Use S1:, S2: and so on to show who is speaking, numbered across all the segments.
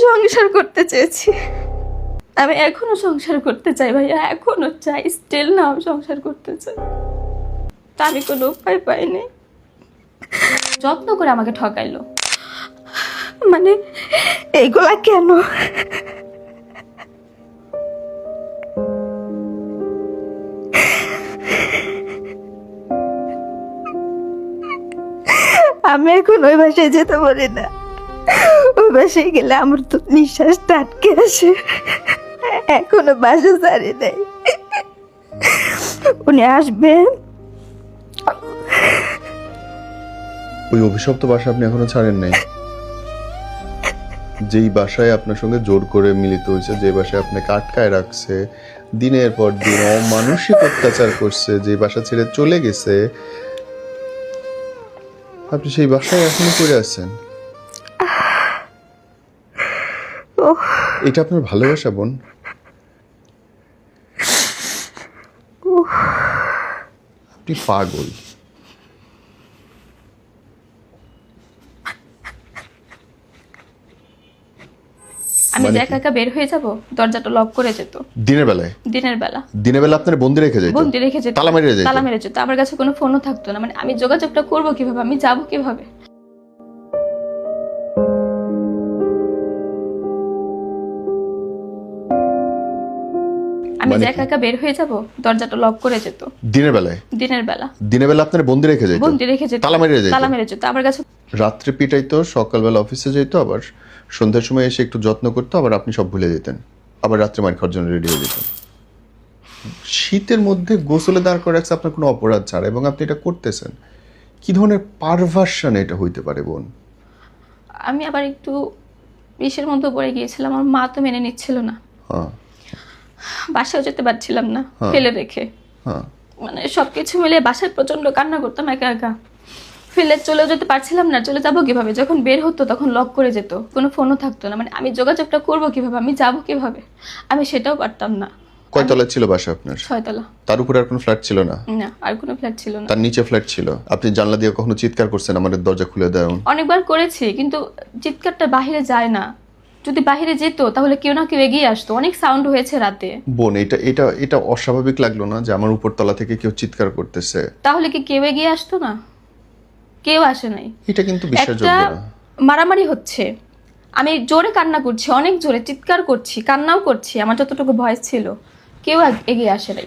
S1: সংসার করতে চেয়েছি, আমি এখনো সংসার করতে চাই ভাইয়া, এখনো চাই, স্টিল না আমি সংসার করতে চাই। তা আমি কোনো উপায় পাইনি, যত্ন করে আমাকে ঠকাইলো। মানে এইগুলা কেন? আমি এখন ওই বাসায় যেতে পারি না, ওই বাসায় গেলে আমার তো নিঃশ্বাসটা আটকে আসে। এখনো বাসা ছাড়ি নাই, উনি আসবেন।
S2: ওই অভিশপ্ত বাসা আপনি এখনো ছাড়েন নাই, যেই বাসায় আপনার সঙ্গে জোর করে মিলিত হয়েছে, যে বাসায় আপনাকে আটকায় রাখছে, দিনের পর দিন অমানসিক অত্যাচার করছে, যে বাসা ছেড়ে চলে গেছে, আপনি সেই বাসায় এখনো পড়ে আছেন। এটা আপনার ভালোবাসা বোন? আপনি পাগল।
S1: আমি যে একা একা বের হয়ে যাব, দরজাটা লক করে যেত।
S2: দিনের বেলায়?
S1: দিনের বেলা।
S2: দিনের বেলা আপনার বন্দি রেখে যেত?
S1: বন্দি রেখে যেত,
S2: তালা মেরে যেত?
S1: তালা মেরে যেত। আমার কাছে কোনো ফোনও থাকতো না। মানে আমি যোগাযোগটা করবো কিভাবে, আমি যাব কিভাবে? আমি যে একা একা বের হয়ে যাব, দরজাটা লক করে যেত।
S2: দিনের বেলায়?
S1: দিনের বেলা।
S2: দিনের বেলা আপনার বন্দি রেখে যেত?
S1: বন্দি রেখে যেত,
S2: তালা মেরে যেত?
S1: তালা মেরে যেত। আমার কাছে
S2: রাত্রে পিটাইতো, সকালবেলা অফিসে যেত, আবার সন্ধ্যার সময় এসে একটু যত্ন করতো, আবার আপনি সব ভুলে যেতেন, আবার রাত্রে মার খাওয়ার জন্য রেডি হয়ে যেতেন। শীতের মধ্যে গোসলে দাঁড় করে রাখছে আপনার কোনো অপরাধ ছাড়া, এবং আপনি এটা করতেছেন। কি ধরনের পারভার্সন এটা হইতে পারে বোন?
S1: আমি আবার একটু বিষের মধ্যে পড়ে গিয়েছিলাম, আমার মা তো মেনে নিচ্ছিল না।
S2: হ্যাঁ
S1: বাসায় যেতে পারছিলাম না ফেলে রেখে।
S2: হ্যাঁ।
S1: মানে সবকিছু মিলে বাসায় প্রচন্ড কান্না করতাম একা একা, ফেলে চলেও যেতে পারছিলাম না। চলে যাবো কিভাবে? যখন বের হতো তখন লক করে যেত, কোনো ফোনও থাকতো না। মানে আমি যোগাযোগটা করবো কিভাবে, আমি যাব কিভাবে, আমি সেটাও পারতাম না।
S2: কয়তলা ছিল বাসা আপনার?
S1: 6 তলা।
S2: তার উপরে আর কোনো ফ্ল্যাট ছিল না?
S1: না, আর কোনো ফ্ল্যাট ছিল না।
S2: তার নিচে ফ্ল্যাট ছিল? আপনি জানলা দিয়ে কখনো চিৎকার করছেন আমাদের দরজা খুলে দেন?
S1: অনেকবার করেছি, কিন্তু চিৎকারটা বাহিরে যায় না। যদি বাহিরে যেত তাহলে কেউ না কেউ এগিয়ে আসতো। অনেক সাউন্ড হয়েছে রাতে।
S2: বোন, এটা এটা এটা অস্বাভাবিক লাগলো না যে আমার উপর তলা থেকে কেউ চিৎকার করতেছে?
S1: তাহলে কি কেউ এগিয়ে আসতো না? কেউ আসে নাই।
S2: এটা কিন্তু বিশ্বাসযোগ্য
S1: একটা
S2: না।
S1: মারামারি হচ্ছে, আমি জোরে কান্না করছি, অনেক জোরে চিৎকার করছি, কান্নাও করছি, আমার যতটুকু ভয়েস ছিল, কেউ এগিয়ে আসে নাই।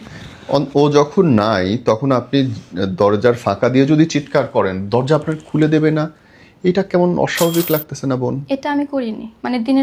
S2: ও যখন নাই তখন আপনি দরজার ফাঁকা দিয়ে যদি চিৎকার করেন, দরজা আপনার খুলে দেবে না? এটা কেমন অস্বাভাবিক লাগতেছে না বোন?
S1: এটা আমি করিনি। মানে দিনের